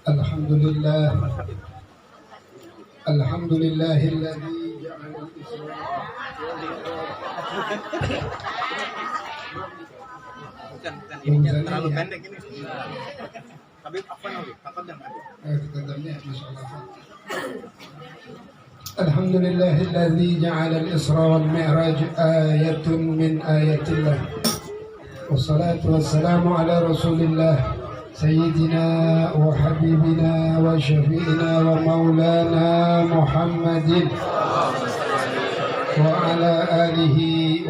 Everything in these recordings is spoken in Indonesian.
Alhamdulillah. Alhamdulillahilladzi ja'ala Bukan, ini terlalu pendek ini. Habib Afwan, taqaddam. Taqaddamnya masyaallah. Alhamdulillahilladzi ja'ala al-Isra wal Mi'raj ayatun min ayatillah. Wassalatu wassalamu ala Rasulillah سيدنا وحبيبنا وشفيعنا ومولانا محمد وعلى آله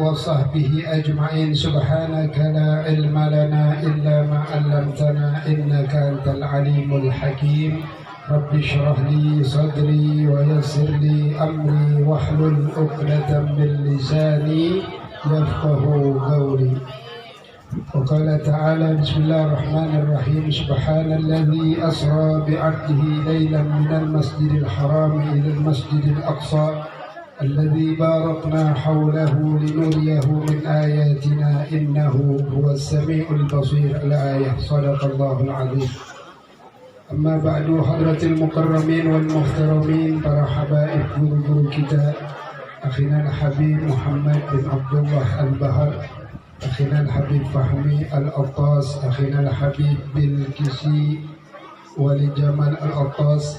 وصحبه أجمعين. سبحانك لا علم لنا إلا ما علمتنا إنك أنت العليم الحكيم. رب اشرح لي صدري ويسر لي أمري واحلل عقدة من لساني يفقه قولي. وقال تعالى بسم الله الرحمن الرحيم سبحان الذي أسرى بعبده ليلا من المسجد الحرام إلى المسجد الأقصى الذي باركنا حوله لنريه من آياتنا إنه هو السميع البصير. الآية. صدق الله العظيم. أما بعد حضرة المكرمين والمحترمين para habaib guru-guru kita, akhina al-habib Muhammad bin Abdullah al-Bahar, akhina al-habib Fahmi al-Attas, akhina al-habib Bilqisi Wali Jamal al-Attas,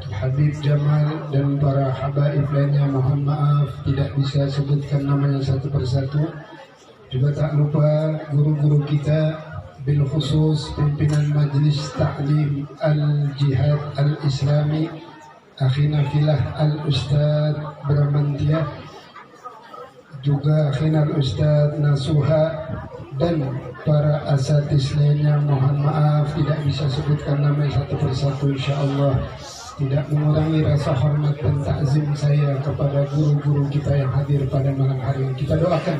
Habib Jamal, dan para habaib lainnya. Mohon maaf tidak bisa sebutkan namanya satu persatu. Juga tak lupa guru-guru kita, bil khusus pimpinan Majlis Ta'lim Al-Jihad Al-Islami, akhina filah Al-Ustadz Bramantia, juga akhina Al-Ustadz Nasuha, dan para asatiz lainnya. Mohon maaf tidak bisa sebutkan namanya satu persatu. Insyaallah tidak mengurangi rasa hormat dan takzim saya kepada guru-guru kita yang hadir pada malam hari ini. Kita doakan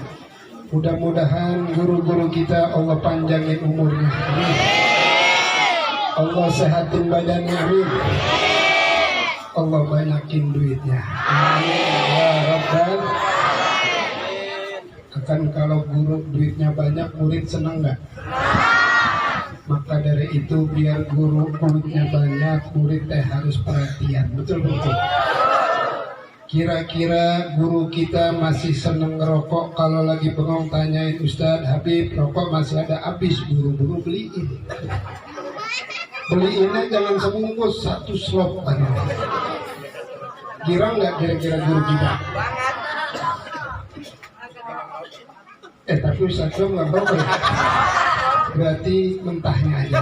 mudah-mudahan guru-guru kita Allah panjangin umurnya, amin. Allah sehatin badannya, amin. Allah banyakin duitnya, amin ya Rabbal. Akan kalau guru duitnya banyak, murid senang nggak? Maka dari itu biar guru duitnya banyak, murid harus perhatian, betul-betul. Kira-kira guru kita masih seneng ngerokok, kalau lagi bengong tanyain Ustadz Habib, rokok masih ada, habis buru-buru beliin. Beliinnya jangan sebungkus, satu slop aja. Kira nggak kira-kira guru kita? Tapi Ustadz nggak rokok, berarti mentahnya aja.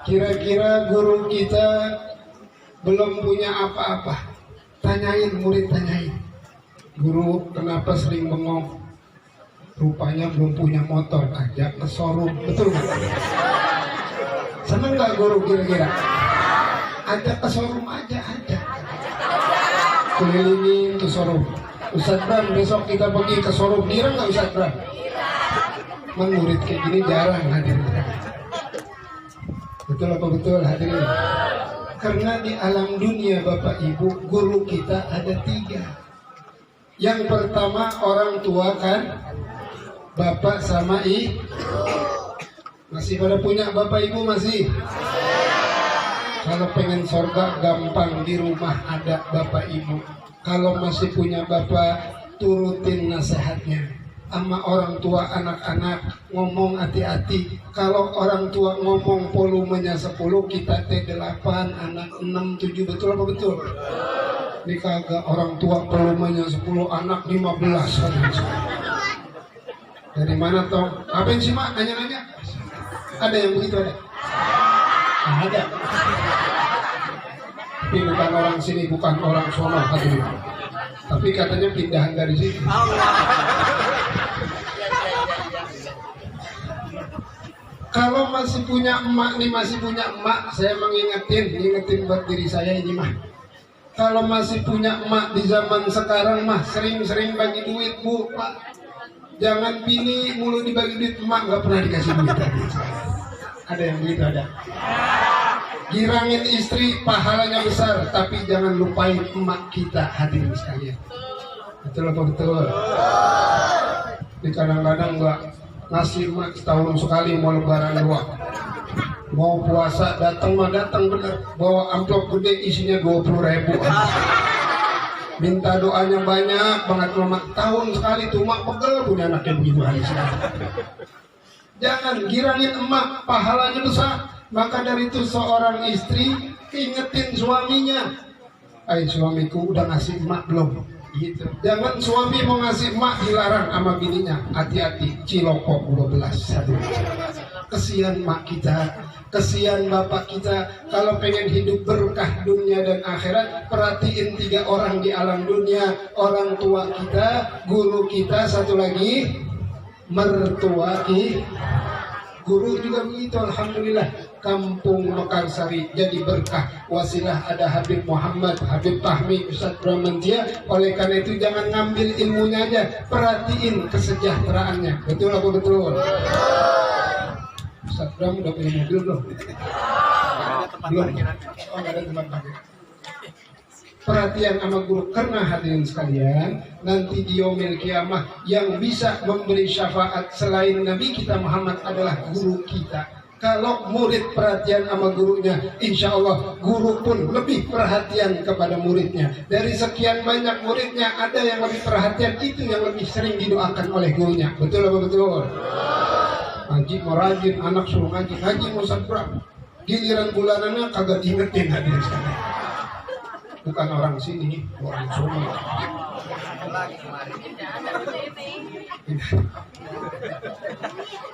Kira-kira guru kita belum punya apa-apa, tanyain murid, tanyain guru kenapa sering bengong, rupanya belum punya motor, ajak ke showroom, betul nggak? Seneng nggak guru kira-kira? Ajak ke showroom aja, ajak kelilingin ke showroom. Ustadz Bram, besok kita pergi ke showroom, kira nggak Ustadz Bram? Murid kayak gini jarang hadir. Betul apa betul hadirin? Karena di alam dunia Bapak Ibu, guru kita ada 3. Yang pertama orang tua kan, bapak sama ibu. Masih pada punya bapak ibu masih? Kalau pengen surga gampang, di rumah ada bapak ibu. Kalau masih punya bapak, turutin nasihatnya. Sama orang tua anak-anak ngomong hati-hati. Kalau orang tua ngomong volumenya 10, kita T8, anak 6, 7, betul apa betul? Ini kagak, orang tua volumenya 10, anak 15. Dari mana toh? Ngapain sih mak nanya-nanya? Ada yang begitu ada? Ada. Tapi bukan orang sini, bukan orang sono hadirin. Tapi katanya pindahan dari sini. Kalau masih punya emak nih, masih punya emak, saya ngingetin buat diri saya ini mah. Kalau masih punya emak di zaman sekarang mah, sering-sering bagi duit bu, pak. Jangan bini mulu dibagi duit, emak nggak pernah dikasih duit. Ada yang begitu ada. Girangin istri pahalanya besar, tapi jangan lupain emak kita, hadirin sekalian. Betul apa betul? Di kadang-kadang nggak ngasih mak setahun sekali mau lebaran doang. Mau puasa datang bener, bawa amplop gede isinya 20.000. Minta doanya banyak banget mak, tahun sekali tuh mak pegel punya anak yang begitu hari sekarang. Jangan girangin emak, pahalanya besar. Maka dari itu seorang istri ingetin suaminya, suamiku udah ngasih emak belum? Gitu. Jangan suami mau ngasih emak dilarang sama bininya. Hati-hati, cilokok 12. Kesian mak kita, kesian bapak kita. Kalau pengen hidup berkah dunia dan akhirat, perhatiin 3 orang di alam dunia. Orang tua kita, guru kita, satu lagi mertua kita. Guru juga begitu, alhamdulillah. Kampung Mekarsari jadi berkah, wasilah ada Habib Muhammad, Habib Fahmi, Ustaz Bramantia. Oleh karena itu jangan ngambil ilmunya aja, perhatiin kesejahteraannya. Betul apa betul? Ustaz Bram udah punya mobil belum? Belum. Oh, nggak ada tempat parkir. Perhatian sama guru, karena hadirin sekalian, nanti di yaumil kiamah yang bisa memberi syafaat selain Nabi kita Muhammad adalah guru kita. Kalau murid perhatian sama gurunya, insya Allah guru pun lebih perhatian kepada muridnya. Dari sekian banyak muridnya, ada yang lebih perhatian, itu yang lebih sering didoakan oleh gurunya. Betul apa betul? Ngaji mau rajin, anak suruh ngaji, ngaji mau sabrak. Giliran bulanannya kagak diingetin hadirin sekalian. Bukan orang sini, orang Solo.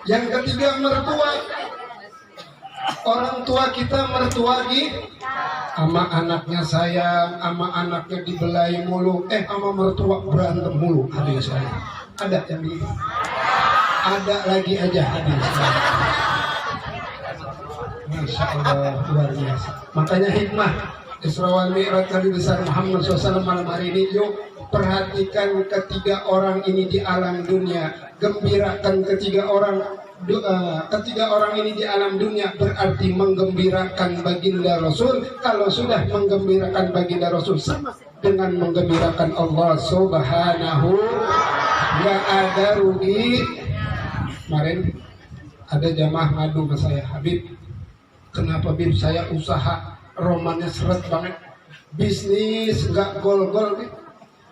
Yang ketiga mertua. Orang tua kita mertua sama anaknya sayang, sama anaknya dibelai mulu, sama mertua berantem mulu. Hadirin sekalian. Ada yang begitu? Ada lagi aja hadirin sekalian. Masya Allah, luar biasa. Makanya hikmah Isra wal Mi'raj Nabi besar Muhammad SAW malam hari ini, yuk perhatikan ketiga orang ini di alam dunia, gembirakan ketiga orang ini di alam dunia, berarti menggembirakan baginda Rasul. Kalau sudah menggembirakan baginda Rasul sama dengan menggembirakan Allah Subhanahu. Gak ada rugi. Kemarin ada jamaah ngadu ke saya, Habib, kenapa Bib saya usaha romannya seret banget, bisnis nggak gol-gol.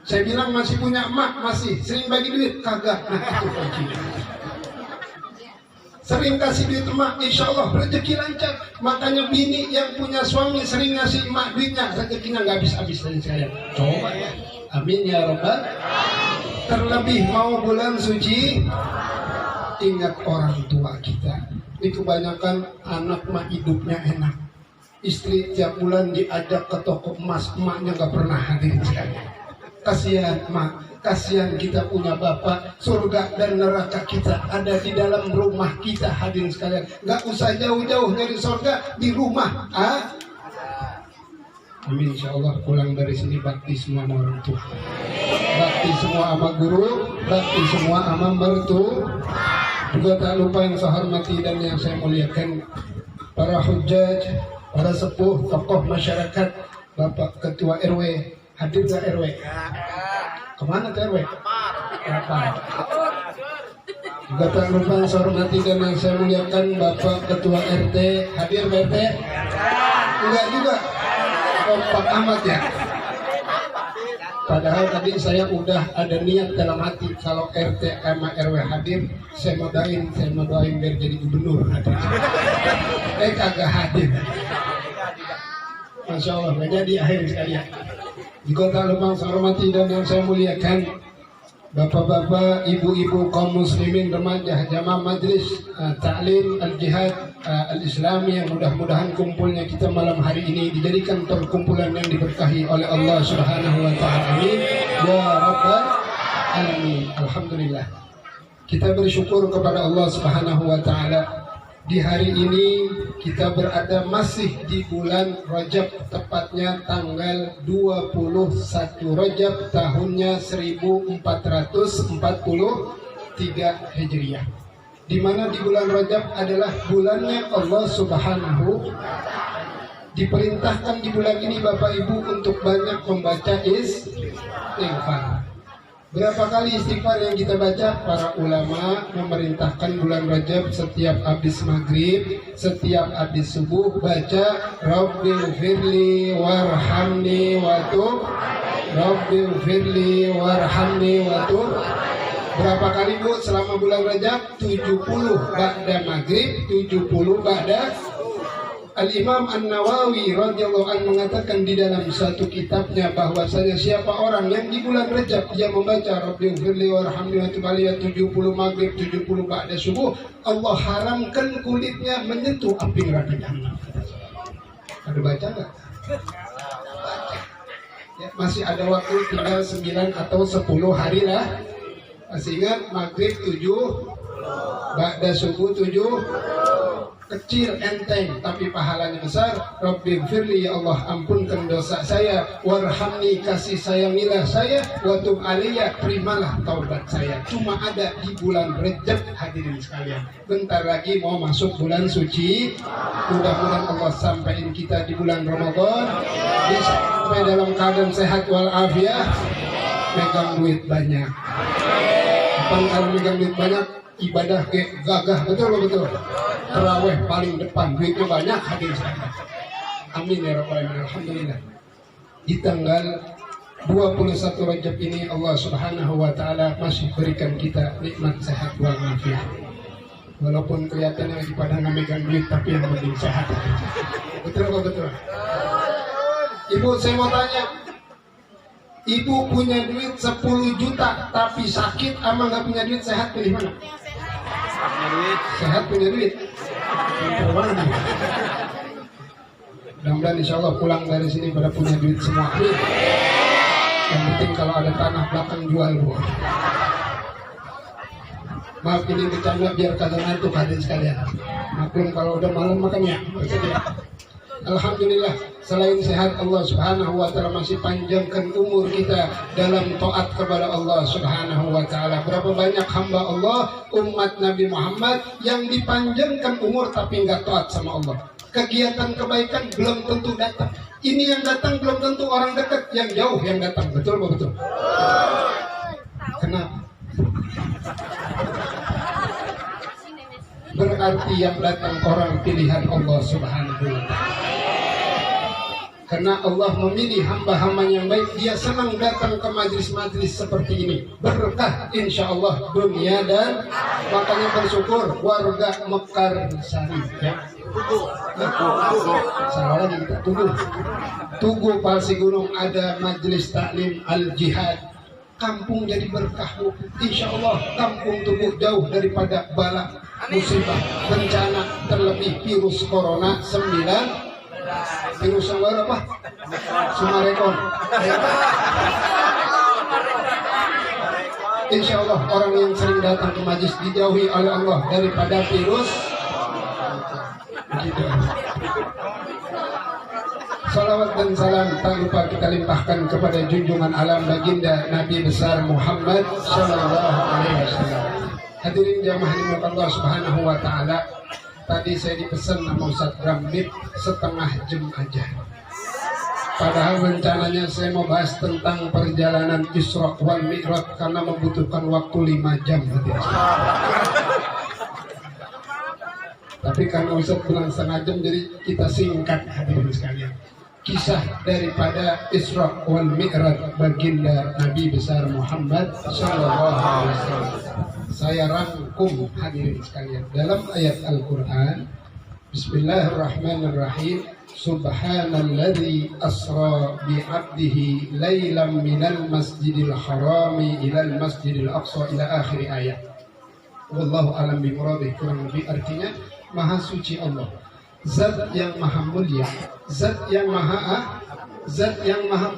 Saya bilang masih punya emak, masih sering bagi duit, kagak. Nah itu kuncinya. Sering kasih duit emak, insya Allah rezeki lancar. Makanya bini yang punya suami sering ngasih emak duitnya, rezekinya nggak habis-habis dari saya. Coba ya, amin ya Rabbal. Terlebih mau bulan suci, ingat orang tua kita. Ini kebanyakan anak mah hidupnya enak. Istri tiap bulan diajak ke toko emas, emaknya gak pernah hadir sekali. Kasihan emak, kasihan kita punya bapak. Surga dan neraka kita ada di dalam rumah kita hadirin sekalian. Gak usah jauh-jauh dari surga, di rumah. Amin, insya Allah pulang dari sini bakti semua sama orang tua, bakti semua sama guru, bakti semua sama mertua. Juga tak lupa yang saya hormati dan yang saya muliakan, para hujjaj, para sepuh, tokoh masyarakat, Bapak Ketua RW, hadir gak RW? Kemana tuh RW? Apa? Juga tak lupa yang saya hormati dan yang saya muliakan, Bapak Ketua RT, hadir RT? Enggak juga? Kompak amat ya? Padahal tadi saya udah ada niat dalam hati, kalau RT sama RW hadir, saya mau doain biar jadi gubernur hadir. Kagak hadir. Masya Allah, gak jadi akhir sekalian. Juga tak lupa saya hormati dan yang saya muliakan, bapak-bapak, ibu-ibu kaum muslimin remaja, jamaah majlis ta'lim al-jihad al-islami, yang mudah-mudahan kumpulnya kita malam hari ini dijadikan perkumpulan yang diberkahi oleh Allah Subhanahu wa ta'ala. Amin ya rabbal alamin. Alhamdulillah, kita bersyukur kepada Allah Subhanahu wa ta'ala. Di hari ini kita berada masih di bulan Rajab, tepatnya tanggal 21 Rajab tahunnya 1443 Hijriah. Di mana di bulan Rajab adalah bulannya Allah Subhanahu. Diperintahkan di bulan ini Bapak Ibu untuk banyak membaca istighfar. Berapa kali istighfar yang kita baca? Para ulama memerintahkan bulan Rajab setiap habis maghrib, setiap habis subuh baca Rabbil firli warhamni watub, Rabbil firli warhamni watub. Berapa kali Bu selama bulan Rajab? 70 ba'da maghrib, 70 ba'da. Al-Imam An-Nawawi radhiyallahu anhu mengatakan di dalam satu kitabnya bahwasanya siapa orang yang di bulan Rajab dia membaca Rabbighfirli warhamni wa tub alayya 70 maghrib 70 ba'da subuh, Allah haramkan kulitnya menyentuh api neraka jahanam. Ada baca enggak? Ya, masih ada waktu tinggal 9 atau 10 hari lah. Masih ingat maghrib 7, ba'da subuh 7. Kecil enteng tapi pahalanya besar. Rabbighfirli, ya Allah ampunkan dosa saya, warhamni kasih sayangilah saya, wa tub alayya terimalah taubat saya. Cuma ada di bulan Rajab hadirin sekalian. Bentar lagi mau masuk bulan suci. Mudah-mudahan Allah sampaikan kita di bulan Ramadan bisa sampai dalam keadaan sehat walafiat, megang duit banyak. Kalau megang duit banyak ibadah kayak gagah, betul. Terawih paling depan, duitnya banyak, hadir sekali. Amin ya rabbal alamin. Alhamdulillah. Di tanggal 21 Rajab ini Allah Subhanahu wa taala masih berikan kita nikmat sehat walafiat. Walaupun kelihatannya lagi pada memegang duit tapi yang penting sehat. Betul. Ibu, saya mau tanya. Ibu punya duit 10 juta tapi sakit ama nggak punya duit, sehat pilih mana? Sehat punya duit. Mudah-mudahan insya Allah pulang dari sini pada punya duit semua. Yang penting kalau ada tanah belakang jual Bu. Maaf ini bercanda biar kagak ngantuk hadirin sekalian. Maklum kalau udah malam makannya. Alhamdulillah, selain sehat Allah Subhanahu wa taala masih panjangkan umur kita dalam taat kepada Allah Subhanahu wa taala. Berapa banyak hamba Allah umat Nabi Muhammad yang dipanjangkan umur tapi enggak taat sama Allah. Kegiatan kebaikan belum tentu datang. Ini yang datang belum tentu orang dekat, yang jauh yang datang. Betul betul. Kenapa? Berarti yang datang orang pilihan Allah Subhanahu wa taala. Karena Allah memilih hamba-hamba yang baik, dia senang datang ke majlis-majlis seperti ini. Berkah insya Allah dunia dan makanya bersyukur warga Mekarsari ya. Salah lagi kita Tugu Palsi Gunung ada majlis taklim al-jihad. Kampung jadi berkah Bu. Insya Allah kampung Tugu jauh daripada bala musibah bencana, terlebih virus corona 19. Virus yang baru apa? Sumarekon. Insya Allah orang yang sering datang ke majlis dijauhi oleh Allah daripada virus. Begitu. Salawat dan salam tak lupa kita limpahkan kepada junjungan alam baginda Nabi besar Muhammad Sallallahu Alaihi Wasallam. Hadirin jamaah dimulakan Allah Subhanahu Wa Taala. Tadi saya dipesan sama Ustaz Ramlip setengah jam aja. Padahal rencananya saya mau bahas tentang perjalanan Isra wal Mi'raj karena membutuhkan waktu 5 jam. Tapi karena Ustaz bilang setengah jam, jadi kita singkat hadirin sekalian. Kisah daripada Isra wal Mi'raj baginda Nabi besar Muhammad Sallallahu Alaihi Wasallam. Saya rangkum hadirin sekalian dalam ayat Al-Quran. Bismillahirrahmanirrahim. Subhanalladzi asra bi'abdihi laylan minal masjidil harami ilal masjidil aqsa ila akhir ayat. Wallahu alam bimuradih. Kurang lebih artinya maha suci Allah, zat yang maha mulia, zat yang maha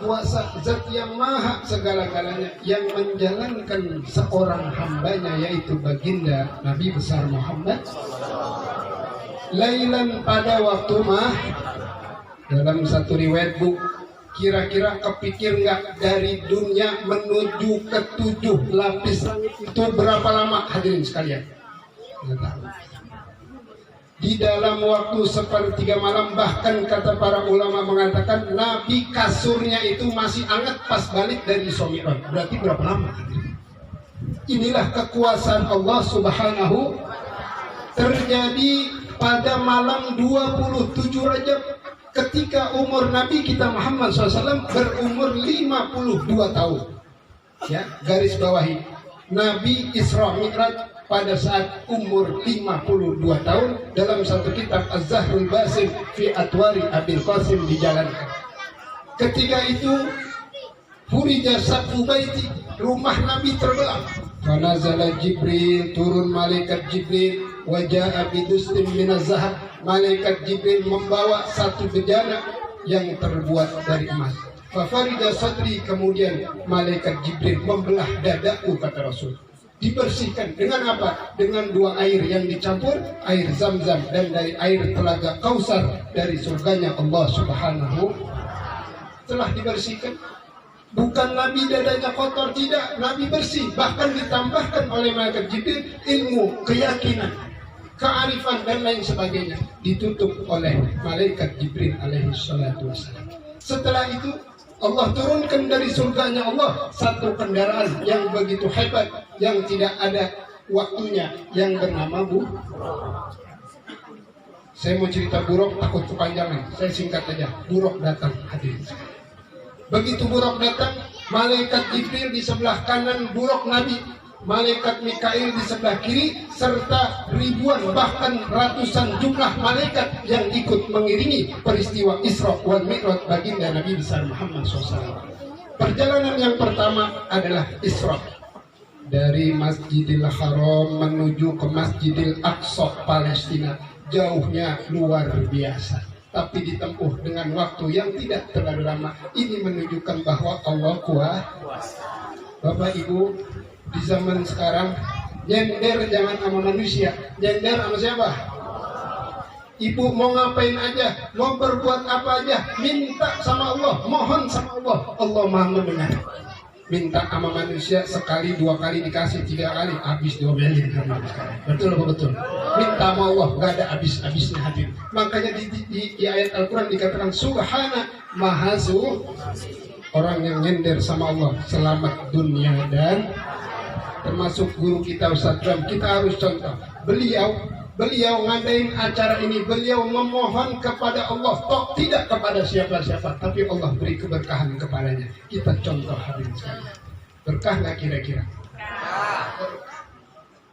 kuasa, zat yang maha segala-galanya, yang menjalankan seorang hambanya yaitu baginda Nabi besar Muhammad lailan pada waktu dalam satu riwayat Bu, kira-kira kepikir nggak dari dunia menuju ke 7 lapis itu berapa lama hadirin sekalian? Nggak tahu. Di dalam waktu sepertiga malam, bahkan kata para ulama mengatakan Nabi kasurnya itu masih hangat pas balik dari Isra Mi'raj. Berarti berapa lama? Inilah kekuasaan Allah Subhanahu terjadi pada malam 27 Rajab ketika umur Nabi kita Muhammad SAW berumur 52 tahun. Ya, garis bawahi. Nabi Isra Mi'raj pada saat umur 52 tahun dalam satu kitab Az-Zahrul Basim fi Atwari Abil Qasim dijalankan. Ketika itu Furija Saqfu Baiti, rumah Nabi terbelah. Fanazala Jibril, turun malaikat Jibril, waja'a bidustin minaz zahab, malaikat Jibril membawa satu bejana yang terbuat dari emas. Fafarida sadri, kemudian malaikat Jibril membelah dadaku, kata Rasul. Dibersihkan dengan apa? Dengan dua air yang dicampur, air Zam-Zam dan dari air telaga Kausar dari surganya Allah Subhanahu. Telah dibersihkan. Bukan Nabi dadanya kotor, tidak, Nabi bersih. Bahkan ditambahkan oleh malaikat Jibril ilmu, keyakinan, kearifan dan lain sebagainya. Ditutup oleh malaikat Jibril alaihi salatu wassalam. Setelah itu Allah turunkan dari surganya Allah satu kendaraan yang begitu hebat, yang tidak ada waktunya, yang bernama buruk. Saya mau cerita buruk takut kepanjangan, saya singkat aja. Buruk datang, hadirin. Begitu buruk datang, malaikat Jibril di sebelah kanan buruk Nabi, malaikat Mikail di sebelah kiri, serta ribuan bahkan ratusan jumlah malaikat yang ikut mengiringi peristiwa Isra wal Mi'raj baginda Nabi besar Muhammad SAW. Perjalanan yang pertama adalah Isra dari Masjidil Haram menuju ke Masjidil Aqsa Palestina. Jauhnya luar biasa, tapi ditempuh dengan waktu yang tidak terlalu lama. Ini menunjukkan bahwa Allah kuat. Bapak Ibu, di zaman sekarang nyender jangan sama manusia, nyender sama siapa? Ibu mau ngapain aja, mau berbuat apa aja, minta sama Allah, mohon sama Allah. Allah Maha mendengar. Minta sama manusia sekali, dua kali dikasih, tiga kali habis diomelin sama sekarang. Betul apa betul? Minta sama Allah nggak ada habis-habisnya, hadir. Makanya di ayat Al-Quran dikatakan Subhana Mahazu, orang yang nyender sama Allah selamat dunia dan termasuk guru kita Ustaz Ram. Kita harus contoh. Beliau ngadain acara ini, beliau memohon kepada Allah, toh tidak kepada siapa-siapa, tapi Allah beri keberkahan kepadanya. Kita contoh hadirin sekalian. Berkah nggak kira-kira?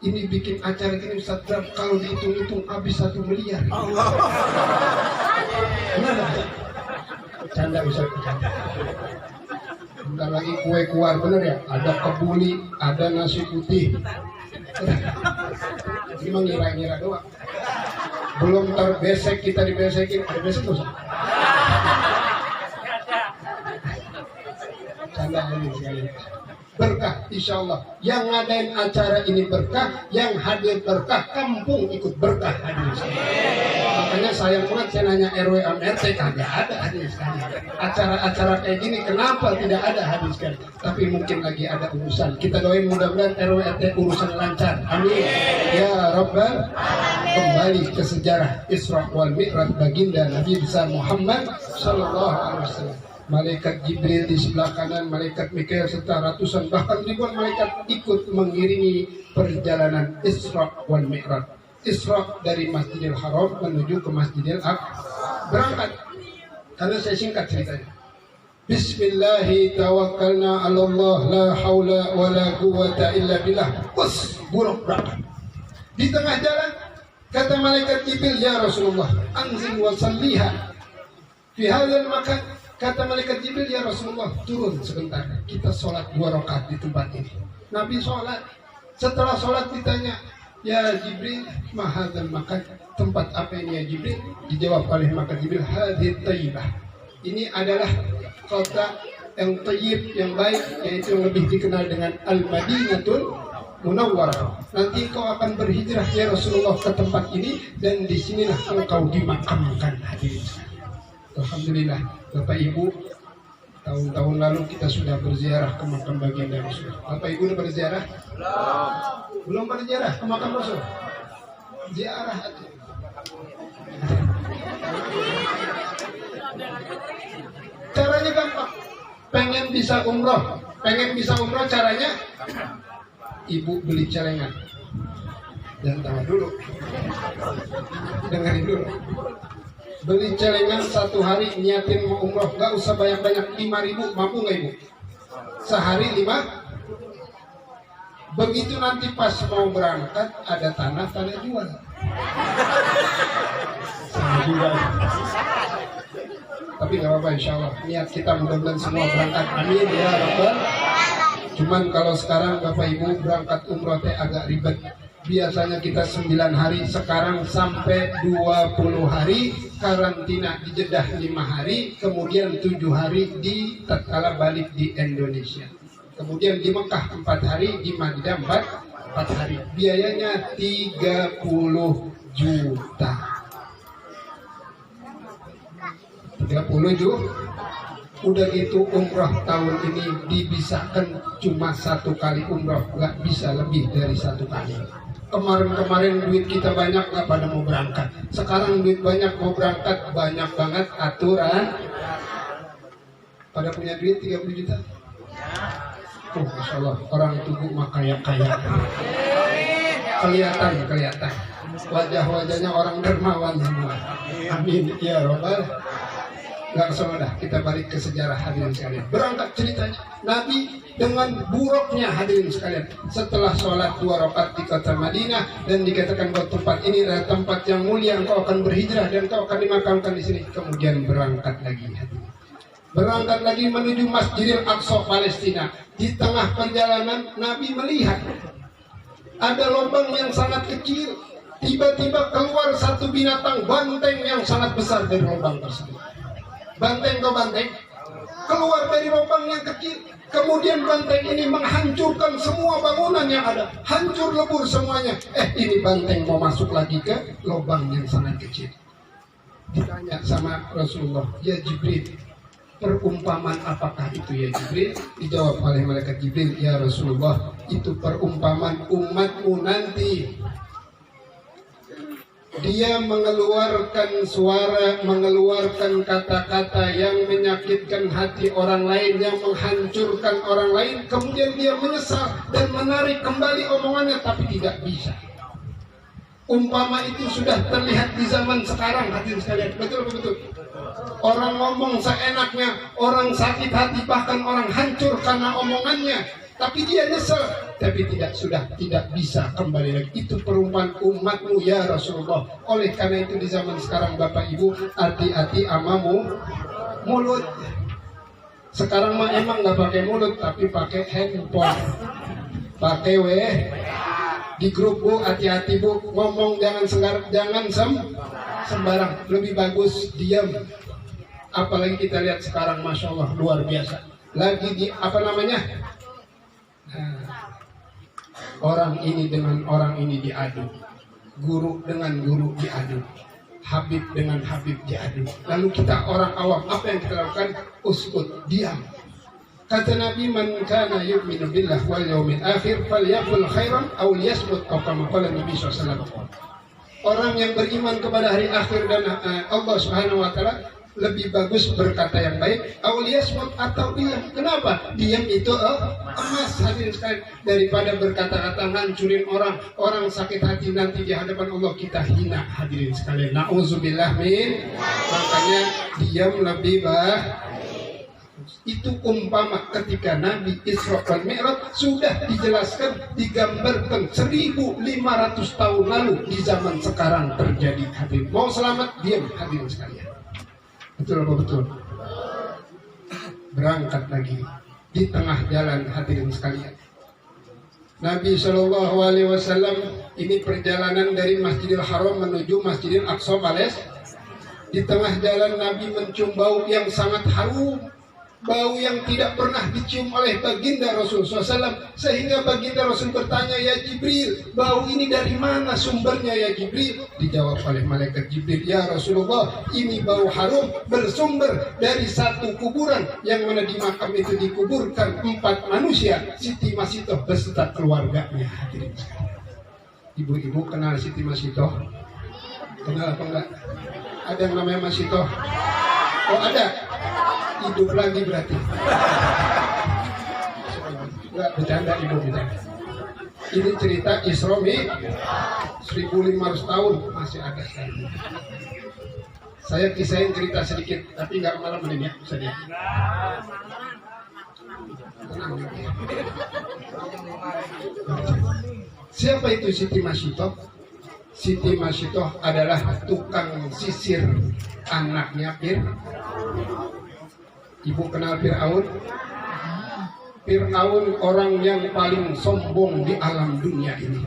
Ini bikin acara ini Ustaz Ram, kalau dihitung-hitung habis 1 miliar. Allah. Kenapa? Canda Ustaz, bercanda. Bentar lagi kue keluar, bener ya? Ada kebuli, ada nasi putih. Ini mah ngira-ngira doang. Belum terbesek, kita dibesekin. Ada besek tuh? Canda ini sekali. Berkah insya Allah. Yang ngadain acara ini berkah, yang hadir berkah, kampung ikut berkah hadirin sekalian. Makanya sayang banget saya nanya RW RT kagak ada hadirin sekalian. Acara-acara kayak gini kenapa tidak ada hadirin sekalian? Tapi mungkin lagi ada urusan. Kita doain mudah-mudahan RW RT urusan lancar. Amin. Ya Rabbal. Kembali ke sejarah Isra wal Mi'raj baginda Nabi besar Muhammad sallallahu alaihi wasallam. Malaikat Jibril di sebelah kanan, malaikat Mikail serta ratusan bahkan ribuan malaikat ikut mengiringi perjalanan Isra wal Mi'raj. Isra dari Masjidil Haram menuju ke Masjidil Aqsa. Berangkat. Karena saya singkat ceritanya. Bismillahi tawakkalna 'ala Allah la haula wala quwwata illa billah. Bus, buruk berangkat. Di tengah jalan kata malaikat Jibril, ya Rasulullah, anzil wa salliha fi hadzal makan. Kata malaikat Jibril, ya Rasulullah, turun sebentar, kita sholat 2 rakaat di tempat ini. Nabi sholat. Setelah sholat ditanya, ya Jibril, mahadzal makan, tempat apa ini ya Jibril? Dijawab oleh malaikat Jibril, hadhihi Thayyibah. Ini adalah kota yang thayyib, yang baik, yaitu yang lebih dikenal dengan Al-Madinatul Munawwarah. Nanti kau akan berhijrah ya Rasulullah ke tempat ini, dan disinilah engkau dimakamkan. Hadirin sekalian. Alhamdulillah, Bapak Ibu, tahun-tahun lalu kita sudah berziarah ke makam baginda Rasul. Bapak Ibu udah berziarah? Belum berziarah ke makam Rasul? Ziarah aja. Caranya gampang. Pengen bisa umroh caranya ibu beli celengan. Jangan tawa dulu, dengerin dulu. Beli celengan 1 hari niatin mau umroh, gak usah banyak-banyak, 5.000 mampu gak ibu? Sehari 5. Begitu nanti pas mau berangkat ada tanah jual. Sama juga. Tapi gak apa-apa, insya Allah niat kita mudah-mudahan semua berangkat, amin ya Rabbal. Cuman kalau sekarang Bapak Ibu berangkat umroh teh agak ribet. Biasanya kita 9 hari, sekarang sampai 20 hari karantina di Jeddah 5 hari, kemudian 7 hari di tatkala balik di Indonesia. Kemudian di Mekah 4 hari, di Madinah 4 hari. Biayanya 30 juta. 30 juta. Udah gitu umroh tahun ini dibisakan cuma 1 kali umroh, nggak bisa lebih dari 1 kali. Kemarin duit kita banyak nggak pada mau berangkat. Sekarang duit banyak mau berangkat, banyak banget aturan. Pada punya duit 30 juta. Masya Allah, orang Tugu mah kaya-kaya. Kelihatan. Wajah-wajahnya orang dermawan semua. Amin ya Rabbal. Langsung dah kita balik ke sejarah hadirin sekalian. Berangkat ceritanya Nabi dengan buruknya hadirin sekalian. Setelah sholat 2 rakaat di kota Madinah dan dikatakan bahwa tempat ini adalah tempat yang mulia, engkau akan berhijrah dan engkau akan dimakamkan di sini. Kemudian berangkat lagi hadirin. Berangkat lagi menuju Masjidil Aqsa Palestina. Di tengah perjalanan Nabi melihat ada lubang yang sangat kecil. Tiba-tiba keluar satu binatang banteng yang sangat besar dari lubang tersebut. Banteng keluar dari lubang yang kecil. Kemudian banteng ini menghancurkan semua bangunan yang ada. Hancur lebur semuanya. Ini banteng mau masuk lagi ke lubang yang sangat kecil. Ditanya sama Rasulullah, ya Jibril, perumpamaan apakah itu ya Jibril? Dijawab oleh malaikat Jibril, ya Rasulullah, itu perumpamaan umatmu nanti. Dia mengeluarkan suara, mengeluarkan kata-kata yang menyakitkan hati orang lain, yang menghancurkan orang lain. Kemudian dia menyesal dan menarik kembali omongannya, tapi tidak bisa. Umpama itu sudah terlihat di zaman sekarang, hadirin sekalian. Betul. Orang ngomong seenaknya, orang sakit hati, bahkan orang hancur karena omongannya. Tapi dia nyesel, tapi sudah tidak bisa kembali lagi. Itu perumpamaan umatmu ya Rasulullah. Oleh karena itu di zaman sekarang Bapak Ibu, hati-hati amamu mulut. Sekarang mah emang nggak pakai mulut, tapi pakai handphone, pakai di grup Bu, hati-hati Bu, ngomong jangan sembarang. Lebih bagus diam. Apalagi kita lihat sekarang, Masya Allah, luar biasa. Lagi di orang ini dengan orang ini diadu, guru dengan guru diadu, Habib dengan Habib diadu. Lalu kita orang awam apa yang kita lakukan? Uskut, diam. Kata Nabi, man kana yu'minu billah wal yawmil akhir falyaqul khairan aw liyasmut, atau kama qala Nabi SAW. Orang yang beriman kepada hari akhir dan Allah Subhanahu wa taala lebih bagus berkata yang baik, aw liyasmut, atau diam. Kenapa? Diam itu emas, hadirin sekalian, daripada berkata-kata ngancurin orang sakit hati nanti di hadapan Allah kita hina, hadirin sekalian. Nauzubillah min. Makanya diam lebih baik. Itu umpama ketika Nabi Isra wal Mi'raj sudah dijelaskan, digambarkan 1500 tahun lalu, di zaman sekarang terjadi, hadirin. Mau selamat, diam, hadirin sekalian. Betul apa betul? Berangkat lagi di tengah jalan, hadirin sekalian. Nabi Shallallahu Alaihi Wasallam ini perjalanan dari Masjidil Haram menuju Masjidil Aqsa Palestina. Di tengah jalan Nabi mencium bau yang sangat harum, bau yang tidak pernah dicium oleh baginda Rasul SAW. Sehingga baginda Rasul bertanya, ya Jibril, bau ini dari mana sumbernya ya Jibril? Dijawab oleh malaikat Jibril, ya Rasulullah, ini bau harum bersumber dari satu kuburan, yang mana di makam itu dikuburkan 4 manusia, Siti Masitoh beserta keluarganya. Hadirin sekalian, ibu-ibu kenal Siti Masitoh? Kenal apa enggak? Ada yang namanya Masitoh? Oh ada? Hidup lagi berarti. Enggak, bercanda ibu, bercanda. Ini cerita Isra Mi'raj 1500 tahun masih ada sekarang. Saya kisahin cerita sedikit, tapi nggak malam ini ya, bisa dia. Siapa itu Siti Masitoh? Siti Masitoh adalah tukang sisir anaknya Ibu kenal Fir'aun? Fir'aun orang yang paling sombong di alam dunia ini.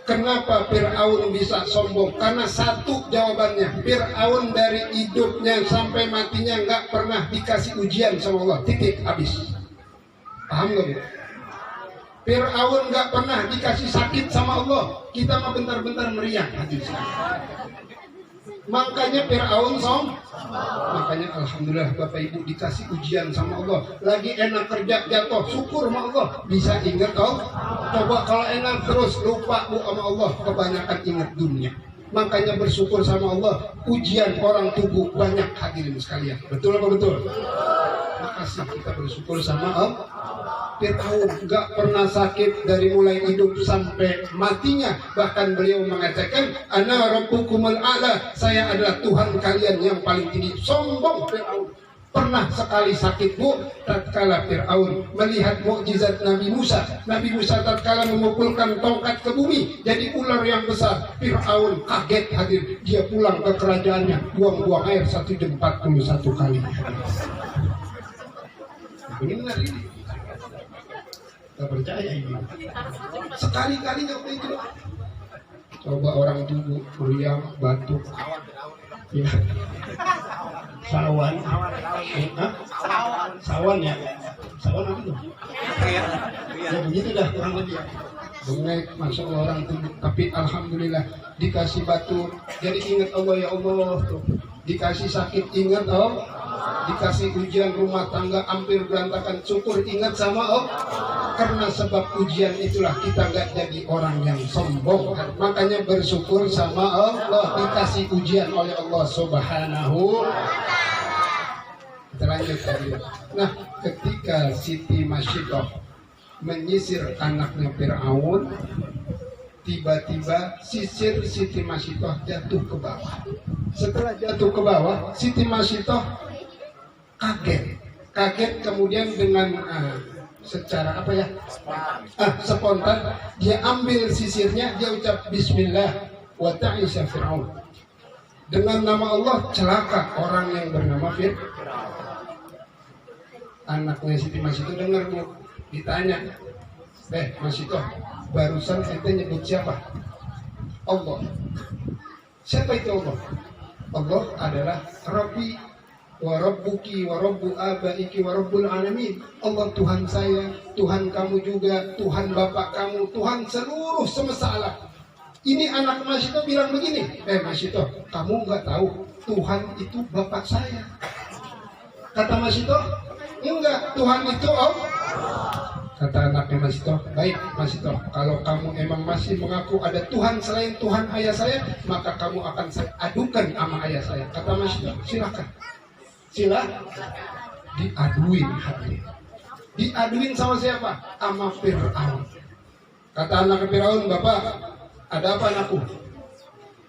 Kenapa Fir'aun bisa sombong? Karena satu jawabannya, Fir'aun dari hidupnya sampai matinya nggak pernah dikasih ujian sama Allah. Titik, habis. Paham nggak Bu? Fir'aun nggak pernah dikasih sakit sama Allah. Kita mah bentar-bentar meriang hati sekali. Makanya Fir'aun makanya alhamdulillah Bapak Ibu dikasih ujian sama Allah. Lagi enak kerja jatuh, syukur sama Allah. Bisa ingat coba kalau enak terus lupa Bu sama Allah, kebanyakan ingat dunia. Makanya bersyukur sama Allah. Ujian orang tubuh banyak hadirin sekalian. Betul apa betul? Makasih kita bersyukur sama Allah. Fir'aun gak pernah sakit dari mulai hidup sampai matinya. Bahkan beliau mengatakan, Ana rabbukumul a'la, saya adalah Tuhan kalian yang paling tinggi. Sombong Fir'aun. Pernah sekali sakit Bu, tatkala Fir'aun melihat mukjizat Nabi Musa. Nabi Musa tatkala memukulkan tongkat ke bumi jadi ular yang besar. Fir'aun kaget hadir. Dia pulang ke kerajaannya, buang-buang air 1 jam 41 kali. Benar ini. Gak percaya ini. Sekali-kali gak boleh itu. Coba orang dulu meriang, batuk, ya. Sawan, sawan ya, sawan apa itu? Ya begitu dah kurang lebih. Bengek, masya Allah orang dulu. Tapi alhamdulillah dikasih batuk. Jadi ingat Allah ya Allah. Dikasih sakit ingat dikasih ujian rumah tangga hampir berantakan, syukur ingat sama karena sebab ujian itulah kita nggak jadi orang yang sombong. Makanya bersyukur sama Allah dikasih ujian oleh Allah Subhanahu. Kita lanjut tadi. Nah, ketika Siti Masitoh menyisir anaknya Fir'aun, tiba-tiba sisir Siti Masitoh jatuh ke bawah. Setelah jatuh ke bawah, Siti Masitoh kaget kemudian dengan secara apa ya spontan dia ambil sisirnya, dia ucap Bismillah wa ta'isa Fir'aun, dengan nama Allah celaka orang yang bernama Fir'aun. Anaknya Siti Masitoh dengar Bu, ditanya, Masitoh, barusan ente nyebut siapa? Allah. Siapa itu Allah? Allah adalah Rabbi wa rabbuki wa rabbu abaiki wa rabbul alamin. Allah Tuhan saya, Tuhan kamu juga, Tuhan bapak kamu, Tuhan seluruh semesta alam. Ini anak Masitoh bilang begini, Masitoh, kamu nggak tahu Tuhan itu bapak saya? Kata Masitoh, enggak, Tuhan itu Kata anaknya Masitoh, baik Masitoh, kalau kamu emang masih mengaku ada Tuhan selain Tuhan ayah saya, maka kamu akan saya adukan sama ayah saya. Kata Masitoh, silakan. Diaduin hati. Diaduin sama siapa? Sama Fir'aun. Kata anak Fir'aun, Bapak, ada apa anakku?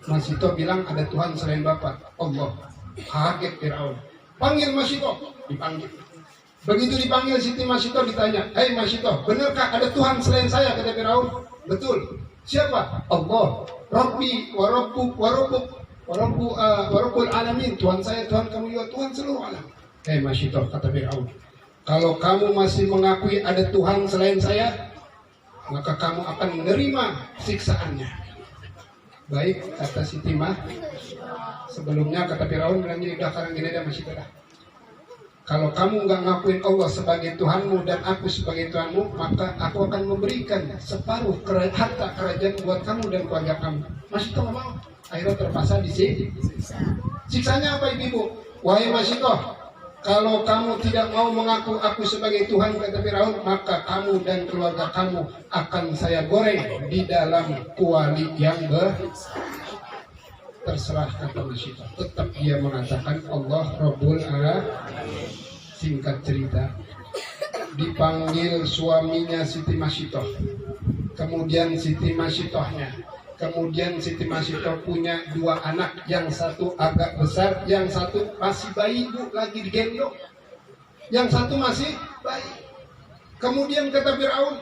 Masitoh bilang ada Tuhan selain Bapak, Allah. Kaget Fir'aun. Panggil Masitoh, dipanggil. Begitu dipanggil Siti Masitoh ditanya, Hei Masitoh, benarkah ada Tuhan selain saya? Kata Fir'aun. Betul. Siapa? Allah. Rabbi wa rabbuk wa rabbuk Rabbul alamin, Tuhan saya, Tuhan kamu juga, Tuhan seluruh alam. Masitoh, kata Fir'aun, kalau kamu masih mengakui ada Tuhan selain saya, maka kamu akan menerima siksaannya. Baik, kata Siti sebelumnya kata Fir'aun bilang gini, udah sekarang gini dah Masitoh dah. Kalau kamu nggak ngakuin Allah sebagai Tuhanmu dan aku sebagai Tuhanmu, maka aku akan memberikan separuh harta kerajaan buat kamu dan keluarga kamu. Masitoh nggak mau. Akhirnya terpaksa siksanya apa ibu? Wahai Masitoh, kalau kamu tidak mau mengaku aku sebagai Tuhan, kata Fir'aun, maka kamu dan keluarga kamu akan saya goreng di dalam kuali yang terserah, kata Masitoh. Tetap dia mengatakan Allah Rabbul Alamin. Singkat cerita, dipanggil suaminya Siti Masitoh. kemudian Siti Masyitohnya. Kemudian Siti Masyitoh punya 2 anak, yang satu agak besar, yang satu masih bayi, Bu, lagi digendong. Yang satu masih bayi. Kemudian kata Fir'aun,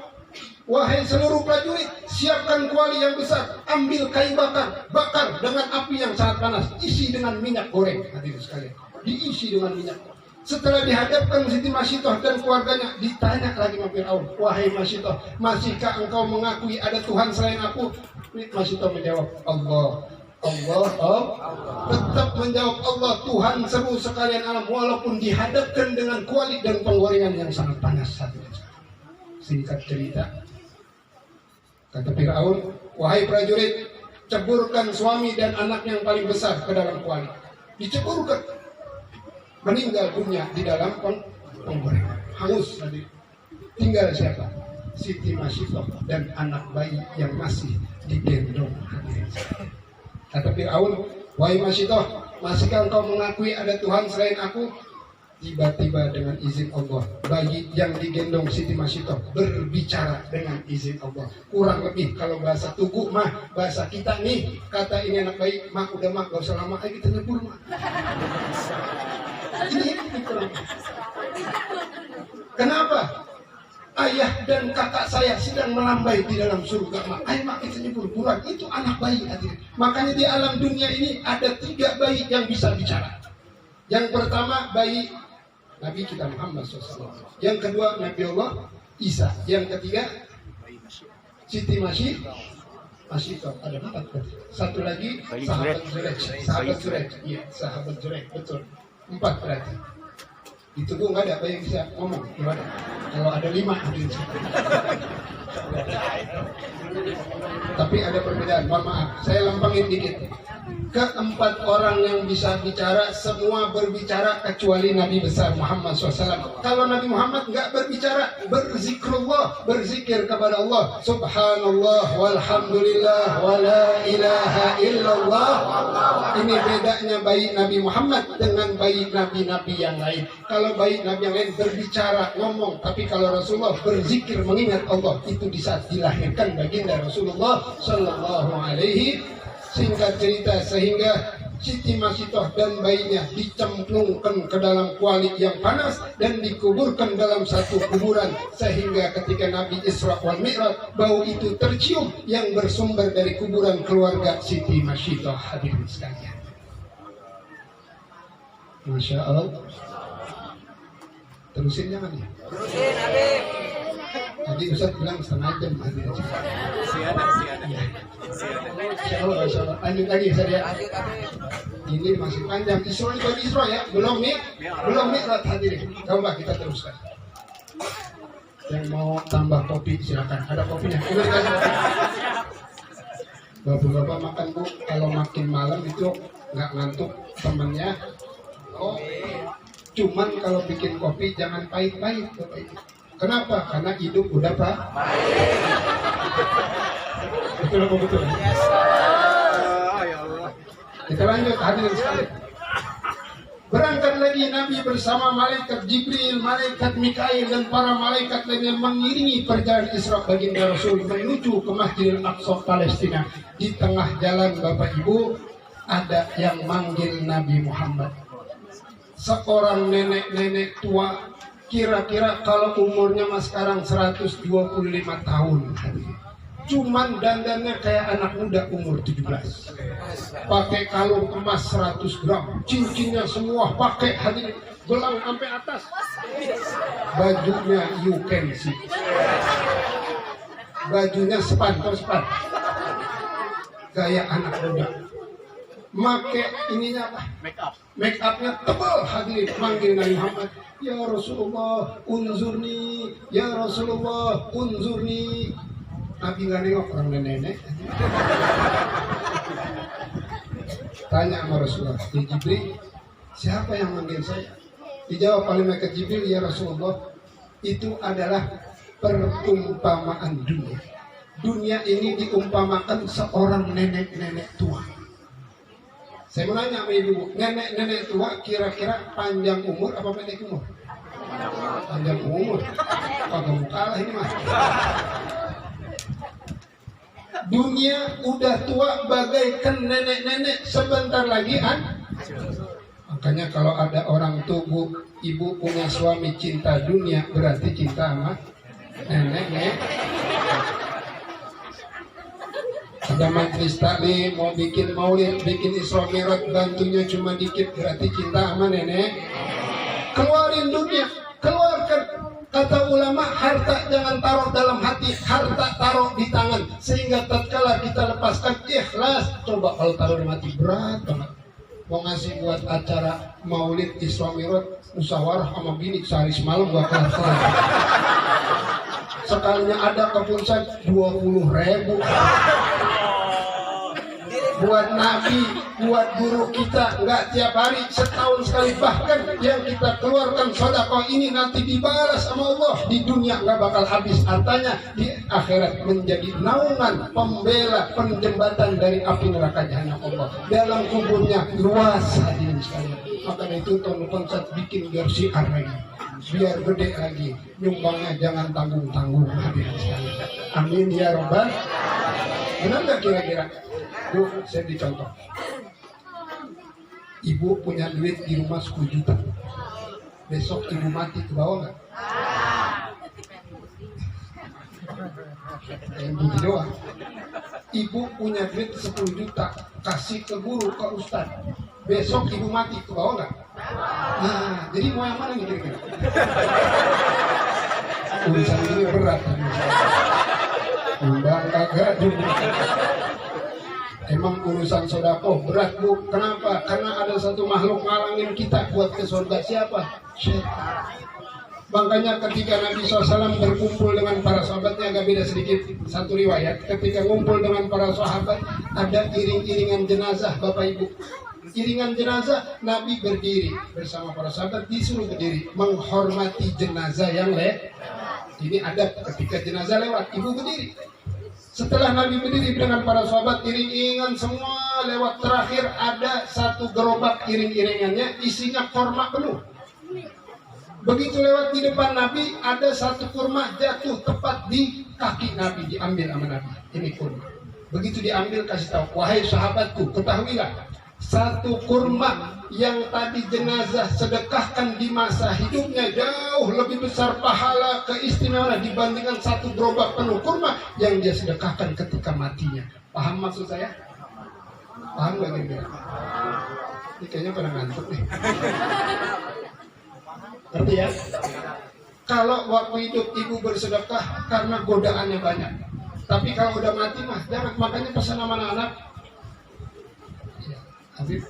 wahai seluruh prajurit, siapkan kuali yang besar, ambil kayu bakar, bakar dengan api yang sangat panas, isi dengan minyak goreng. Hadirin sekalian, diisi dengan minyak. Setelah dihadapkan Siti Masyitoh dan keluarganya, ditanya lagi sama Fir'aun, wahai Masyitoh, masihkah engkau mengakui ada Tuhan selain aku? Masyitoh menjawab, Allah. Tetap menjawab Allah, Tuhan seru sekalian alam, walaupun dihadapkan dengan kuali dan penggorengan yang sangat panas. Singkat cerita, kata Fir'aun, wahai prajurit, ceburkan suami dan anak yang paling besar ke dalam kuali. Diceburkan, meninggal dunia di dalam penggorengan, hangus tadi. Tinggal siapa? Siti Masyitoh dan anak bayi yang masih digendong. Kata Fir'aun, wahai Masyitoh, masihkah engkau mengakui ada Tuhan selain aku? Tiba-tiba dengan izin Allah, bayi yang digendong Siti Masyitoh berbicara dengan izin Allah. Kurang lebih kalau bahasa Tugu mah, bahasa kita nih, kata ini anak bayi, mak udah mak, gak usah lama, ayo kita nyebur mak. Ini kurang. Kenapa? Ayah dan kakak saya sedang melambai di dalam surga, mak. Ayo mak kita nyebur buruan. Itu anak bayi hadirin. Makanya di alam dunia ini ada 3 bayi yang bisa bicara. Yang pertama bayi Nabi kita Muhammad SAW. Yang kedua Nabi Allah Isa. Yang ketiga Siti Masyitoh. Ada 4 berarti. Satu lagi sahabat Zurej. Sahabat Zurej. Iya, sahabat Zurej, betul. 4 berarti. Itu gue nggak ada apa yang bisa ngomong. Gimana? Kalau ada 5 hadirin. Tapi ada perbedaan. Mohon maaf, saya lempengin dikit. Keempat orang yang bisa bicara semua berbicara kecuali Nabi besar Muhammad SAW. Kalau Nabi Muhammad nggak berbicara, berzikrullah, berzikir kepada Allah. Subhanallah walhamdulillah wala ilaha illallah. Ini bedanya bayi Nabi Muhammad dengan bayi nabi-nabi yang lain. Kalau bayi nabi yang lain berbicara, ngomong, tapi kalau Rasulullah berzikir mengingat Allah, itu di saat dilahirkan baginda Rasulullah Sallallahu Alaihi. Singkat cerita, sehingga Siti Masyitoh dan bayinya dicemplungkan ke dalam kuali yang panas dan dikuburkan dalam satu kuburan, sehingga ketika Nabi Isra wal Mi'raj, bau itu tercium yang bersumber dari kuburan keluarga Siti Masyitoh. Hadirin sekalian, Masya Allah. Terusin jangan ya? Terusin, Habib. Tadi Ustaz bilang setengah jam. Insya Allah. Lanjut lagi saya. Ini masih panjang. Isra itu Isra ya, belum nih hadirin. Coba kita teruskan. Yang mau tambah kopi silakan. Ada kopinya. Bapak-bapak makan Bu. Kalau makin malam itu nggak ngantuk temennya. Oh, cuman kalau bikin kopi jangan pahit-pahit Bapak Ibu. Kenapa? Karena hidup udah pahit. Betul apa betul? Yes. Kita lanjut hadirin sekalian. Berangkat lagi Nabi bersama malaikat Jibril, malaikat Mikail dan para malaikat lainnya mengiringi perjalanan Isra baginda Rasul menuju ke Masjidil Aqsa Palestina. Di tengah jalan Bapak Ibu ada yang manggil Nabi Muhammad. Seorang nenek-nenek tua, kira-kira kalau umurnya mas sekarang 125 tahun. Cuman dandannya kayak anak muda umur 17. Pakai kalung emas 100 gram, cincinnya semua pakai, hadirin, gelang sampai atas. Bajunya you can see. Bajunya sepan. Gaya anak muda. Make ininya apa? Make upnya tebal, hadirin, manggil Nabi Muhammad. Ya Rasulullah, unzurni. Ya Rasulullah, unzurni. Nabi nggak nengok, orang nenek. Tanya sama Rasulullah, ya Jibril, siapa yang manggil saya? Dijawab oleh malaikat Jibril, ya Rasulullah, itu adalah perumpamaan dunia. Dunia ini diumpamakan seorang nenek-nenek tua. Saya mau nanya sama ibu, nenek-nenek tua kira-kira panjang umur apa pendek umur? Panjang umur. Kagak mau kalah ini mas. Dunia udah tua bagaikan nenek-nenek, sebentar lagi makanya kalau ada orang tubuh ibu punya suami cinta dunia, berarti cinta sama nenek. Ada majlis taklim, mau bikin maulid, bikin Isra Mi'raj, bantunya cuma dikit, berarti cinta sama nenek. Keluarin dunia, keluarkan. Kata ulama, harta jangan taruh dalam hati, harta taruh di tangan, sehingga tatkala kita lepaskan ikhlas. Coba kalau taruh di hati, berat banget. Mau ngasih buat acara maulid Isra Mi'raj, musyawarah sama bini sehari semalam gua kelar. Sekalinya ada keputusan 20.000 buat Nabi, buat guru kita, nggak tiap hari, setahun sekali. Bahkan yang kita keluarkan sedekah ini nanti dibalas sama Allah. Di dunia nggak bakal habis hartanya, di akhirat menjadi naungan, pembela, penjembatan dari api neraka jahanam Allah. Dalam kuburnya luas hadirin sekalian. Maka itu tahun depan saya bikin biar siar lagi, biar gede lagi. Nyumbangnya jangan tanggung-tanggung hadirin sekalian. Amin ya Rabbal. Benar nggak kira-kira? Bu, saya dicontoh. Ibu punya duit di rumah 10 juta. Besok ibu mati, ke bawah nggak? Yang gini doang. Ibu punya duit 10 juta, kasih ke guru, ke ustad. Besok ibu mati, ke bawah nggak? Nah, jadi mau yang mana nih kira-kira? Urusan ini berat. Undang kagak juga. Emang urusan sodako berat, Bu. Kenapa? Karena ada satu makhluk ngalangin kita buat ke surga. Siapa? Syaitan. Makanya ketika Nabi SAW berkumpul dengan para sahabatnya, agak beda sedikit satu riwayat. Ketika ngumpul dengan para sahabat, ada iring-iringan jenazah, Bapak Ibu. Iringan jenazah, Nabi berdiri bersama para sahabat, disuruh berdiri menghormati jenazah yang lewat. Ini adab ketika jenazah lewat, ibu berdiri. Setelah Nabi berdiri dengan para sahabat, iring-iringan semua lewat. Terakhir ada satu gerobak iring-iringannya, isinya kurma penuh. Begitu lewat di depan Nabi, ada satu kurma jatuh tepat di kaki Nabi, diambil sama Nabi. Ini kurma. Begitu diambil, kasih tahu, wahai sahabatku, ketahuilah, satu kurma yang tadi jenazah sedekahkan di masa hidupnya jauh lebih besar pahala keistimewaan dibandingkan satu gerobak penuh kurma yang dia sedekahkan ketika matinya. Paham maksud saya? Paham gak kira-kira? Ini kayaknya pada ngantuk nih. Ngerti ya? Kalau waktu hidup ibu bersedekah karena godaannya banyak. Tapi kalau udah mati mah jangan. Makanya pesan sama anak-anak, Habib,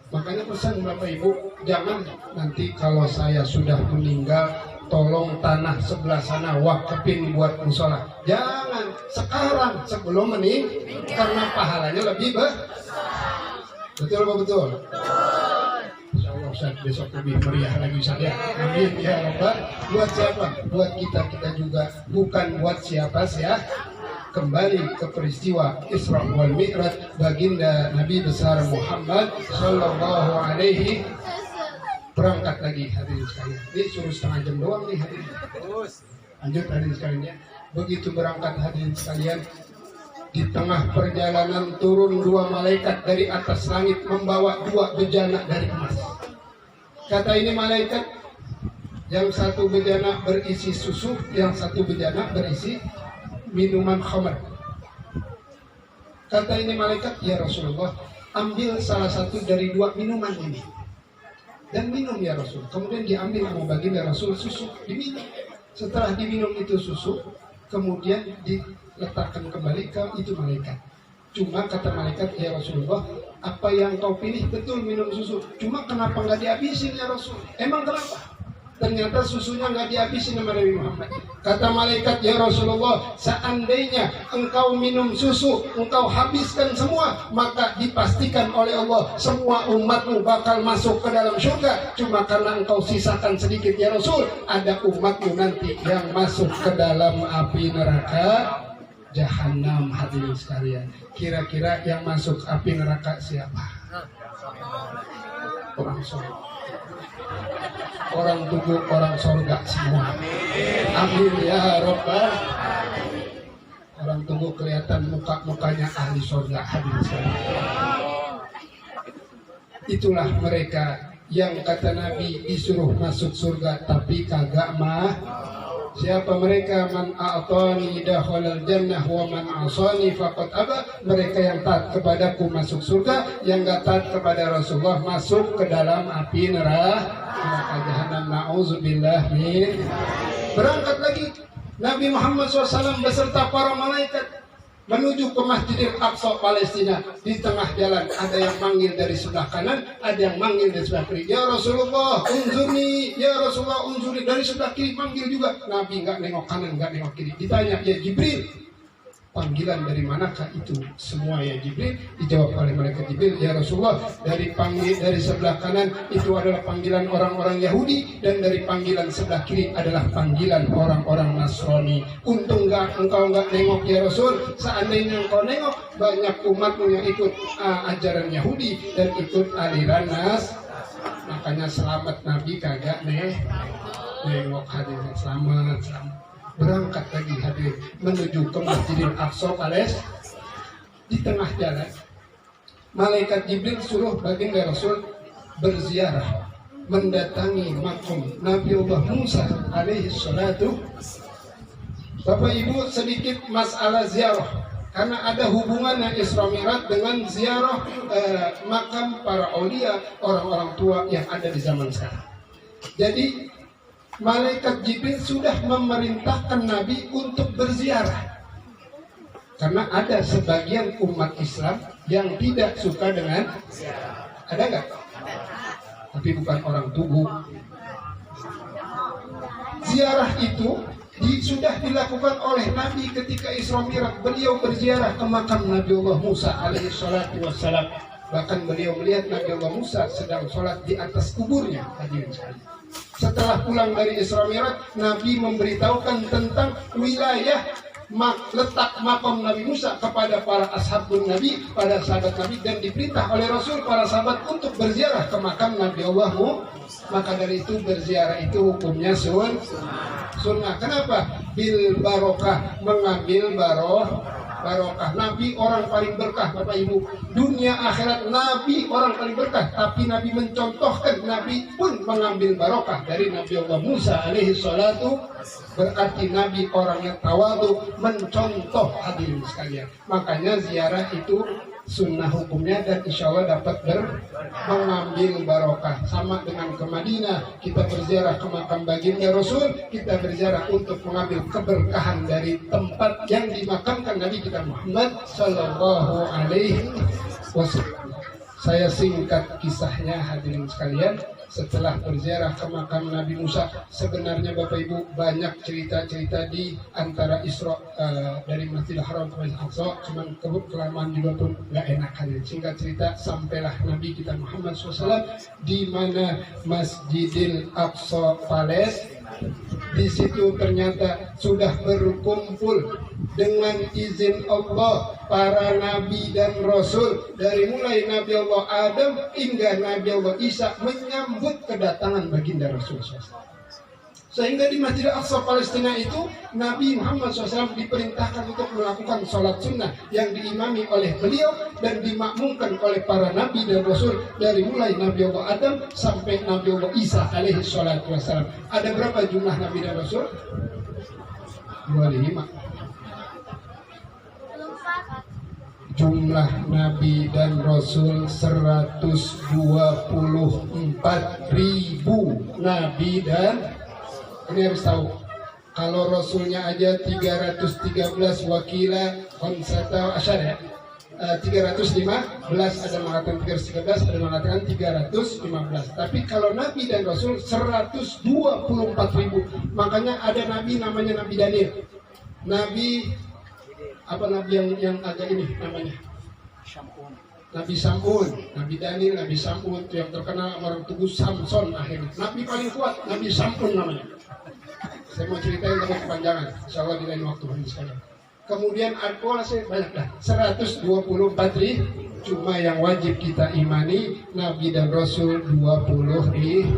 makanya pesan Bapak Ibu, jangan nanti kalau saya sudah meninggal, tolong tanah sebelah sana wakafin buat musola. Jangan, sekarang sebelum meninggal, karena pahalanya lebih besar. Betul apa betul? Insya Allah Ustaz, besok lebih meriah lagi Ustaz ya. Amin ya Rabbal. Buat siapa? Buat kita juga, bukan buat siapa ya. Kembali ke peristiwa Isra wal Mi'raj, baginda Nabi besar Muhammad sallallahu alaihi berangkat lagi hadirin sekalian. Ini suruh setengah jam doang nih hadirin. Lanjut hadirin sekalian ya. Begitu berangkat hadirin sekalian, di tengah perjalanan turun dua malaikat dari atas langit membawa dua bejana dari emas. Kata ini malaikat, yang satu bejana berisi susu, yang satu bejana berisi minuman khamar. Kata ini malaikat, ya Rasulullah, ambil salah satu dari dua minuman ini dan minum ya Rasul. Kemudian diambil sama baginda Rasul susu, diminum. Setelah diminum itu susu, kemudian diletakkan kembali ke itu malaikat. Cuma kata malaikat, ya Rasulullah, apa yang kau pilih betul minum susu. Cuma kenapa nggak dihabisin ya Rasul? Emang kenapa? Ternyata susunya nggak dihabisin sama Nabi Muhammad. Kata malaikat, ya Rasulullah, seandainya engkau minum susu, engkau habiskan semua, maka dipastikan oleh Allah semua umatmu bakal masuk ke dalam surga. Cuma karena engkau sisakan sedikit ya Rasul, ada umatmu nanti yang masuk ke dalam api neraka Jahanam. Hadirin sekalian, kira-kira yang masuk api neraka siapa? Orang soleh. orang Tugu orang sorga semua. Amin ya Rabbal. Orang Tugu kelihatan muka-mukanya ahli sorga, hadirin sekalian. Itulah mereka yang kata Nabi disuruh masuk surga tapi kagak mah. Siapa mereka? Man a'tani dakhalal jannah wa man 'asani faqad aba. Mereka yang taat kepadaku masuk surga, yang enggak taat kepada Rasulullah masuk ke dalam api neraka jahanam. Nauzubillah min. Berangkat lagi Nabi Muhammad SAW beserta para malaikat menuju ke Masjidil Aqsa Palestina. Di tengah jalan ada yang manggil dari sebelah kanan, ada yang manggil dari sebelah kiri. Ya Rasulullah, unzurni. Ya Rasulullah, unzurni. Dari sebelah kiri manggil juga. Nabi nggak nengok kanan, nggak nengok kiri. Ditanya, ya Jibril, panggilan dari manakah itu semua ya Jibril? Dijawab oleh malaikat Jibril, ya Rasulullah, dari sebelah kanan itu adalah panggilan orang-orang Yahudi, dan dari panggilan sebelah kiri adalah panggilan orang-orang Nasrani. Untung engkau nggak nengok ya Rasul. Seandainya engkau nengok, banyak umatmu yang ikut ajaran Yahudi dan ikut aliran makanya selamat Nabi kagak nengok. Hadirin selamat. Berangkat lagi hadir menuju ke Masjidil Aqsa Palestina. Di tengah jalan malaikat Jibril suruh baginda Rasul berziarah mendatangi makam Nabiullah Musa alaihi salatu. Bapak Ibu, sedikit masalah ziarah karena ada hubungannya Isra Mi'raj dengan ziarah makam para aulia, orang-orang tua yang ada di zaman sekarang. Jadi malaikat Jibril sudah memerintahkan Nabi untuk berziarah. Karena ada sebagian umat Islam yang tidak suka dengan ziarah. Ada nggak? Tapi bukan orang Tugu. Ziarah itu sudah dilakukan oleh Nabi ketika Isra Mi'raj. Beliau berziarah ke makam Nabiullah Musa alaihi salatu wassalam. Bahkan beliau melihat Nabiullah Musa sedang sholat di atas kuburnya. Hadirin sekalian. Setelah pulang dari Isra Mi'raj, Nabi memberitahukan tentang wilayah letak makam Nabi Musa kepada para ashabun Nabi, pada sahabat Nabi, dan diperintah oleh Rasul para sahabat untuk berziarah ke makam Nabi Allah. Maka dari itu berziarah itu hukumnya sunnah. Kenapa? Bil barokah, mengambil barokah. Nabi orang paling berkah, Bapak Ibu. Dunia akhirat Nabi orang paling berkah. Tapi Nabi mencontohkan, Nabi pun mengambil barokah dari Nabi Allah Musa alaihi salatu. Berarti Nabi orangnya tawadu, mencontoh, hadirin sekalian. Makanya ziarah itu sunnah hukumnya, dan insya Allah dapat mengambil barokah. Sama dengan ke Madinah, kita berziarah ke makam baginda Rasul, kita berziarah untuk mengambil keberkahan dari tempat yang dimakamkan Nabi kita Muhammad Sallallahu Alaihi Wasallam. Saya singkat kisahnya, hadirin sekalian. Setelah berziarah ke makam Nabi Musa, sebenarnya Bapak Ibu banyak cerita-cerita di antara Isra dari Masjidil Haram ke Masjidil Aqsa, cuman kelamaan juga pun nggak enak hadir. Singkat cerita, sampailah Nabi kita Muhammad SAW di mana Masjidil Aqsa Palestina. Di situ ternyata sudah berkumpul dengan izin Allah para nabi dan rasul, dari mulai Nabi Allah Adam hingga Nabi Allah Isa menyambut kedatangan baginda Rasul SAW. Sehingga di Masjidil Aqsa Palestina itu Nabi Muhammad SAW diperintahkan untuk melakukan sholat sunnah yang diimami oleh beliau dan dimakmumkan oleh para nabi dan rasul, dari mulai Nabi Allah Adam sampai Nabi Allah Isa alaihi salatu wassalam. Ada berapa jumlah nabi dan rasul? 25. Jumlah nabi dan rasul 124.000 nabi dan. Ini harus tahu, kalau rasulnya aja 313 wakila konsata asyar ya, 315, ada mengatakan 313, ada mengatakan 315. Tapi kalau nabi dan rasul 124.000. Makanya ada nabi namanya Nabi Daniel. Nabi apa, nabi yang agak ini namanya? Nabi Sam'un, Nabi Daniel, Nabi Sam'un, yang terkenal orang Tugu Samson akhirnya. Nabi paling kuat, Nabi Sam'un namanya. Saya mau ceritain tapi kepanjangan, insya Allah di lain waktu sekalian. Kemudian saya banyak dah 124 ribu. Cuma yang wajib kita imani Nabi dan Rasul 25.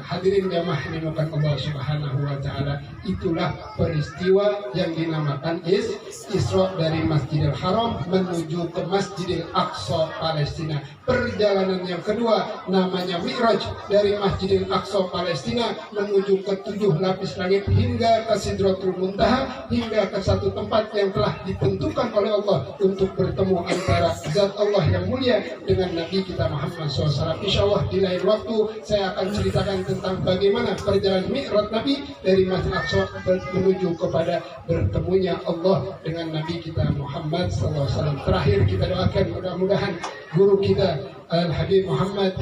Hadirin jamaah dimuliakan Allah Subhanahu wa taala, itulah peristiwa yang dinamakan Isra dari Masjidil Haram menuju ke Masjidil Aqsa Palestina. Perjalanan yang kedua namanya Mi'raj dari Masjidil Aqsa Palestina menuju ke 7 lapis langit hingga ke Sidratul Muntaha, hingga ke satu tempat yang telah ditentukan oleh Allah untuk bertemu antara zat Allah yang mulia dengan Nabi kita Muhammad SAW. Insya Allah di lain waktu saya akan ceritakan tentang bagaimana perjalanan Mi'raj Nabi dari Masjidil Aqsa menuju kepada bertemunya Allah dengan Nabi kita Muhammad SAW. Terakhir kita doakan mudah-mudahan guru kita Al-Habib Muhammad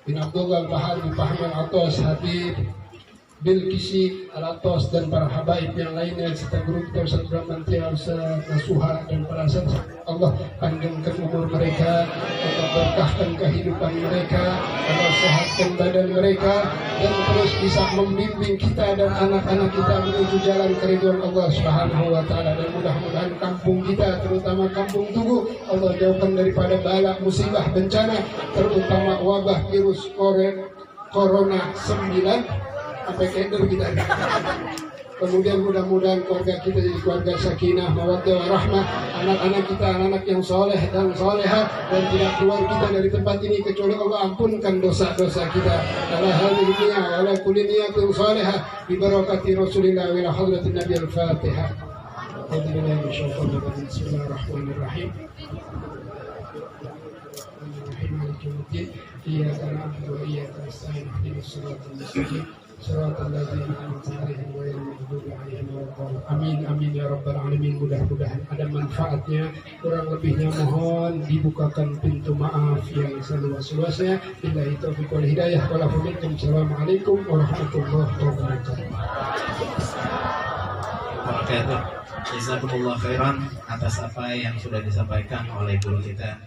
bin Abdullah Al-Bahar bin Fahmi Al-Atas, Habib Bilkisi Al-Atas dan para habaib yang lainnya serta guru kita Ustaz Rahman Ustaz Nasuha dan para Ustaz, Allah panjangkan umur mereka, Allah berkahkan kehidupan mereka, Allah sehatkan badan mereka dan terus bisa membimbing kita dan anak-anak kita menuju jalan keridhaan Allah Subhanahu wa taala. Dan mudah-mudahan kampung kita terutama kampung Tugu Allah jauhkan daripada bala musibah bencana, terutama wabah virus corona 9 sampai keder kita. Kemudian mudah-mudahan keluarga kita jadi keluarga sakinah, mawaddah, warahmah. Anak-anak kita anak yang soleh dan soleha, dan tidak keluar kita dari tempat ini kecuali Allah ampunkan dosa-dosa kita. Ala hadhihi dunya wa ala kulli niyatin salihah bi barakati Rasulillah wa ila hadratin Nabi al-Fatihah. Bismillahirrahmanirrahim. Iyyaka na'budu wa iyyaka nasta'in ihdinas siratal mustaqim siratal ladzina an'amta 'alaihim ghairil maghdubi 'alaihim waladdallin. Amin amin ya rabbal alamin. Mudah-mudahan ada manfaatnya. Kurang lebihnya mohon dibukakan pintu maaf yang seluas-luasnya. Billahi taufiq wal hidayah. Wassalamualaikum warahmatullahi wabarakatuh. Jazakumullah khairan atas apa yang sudah disampaikan oleh guru kita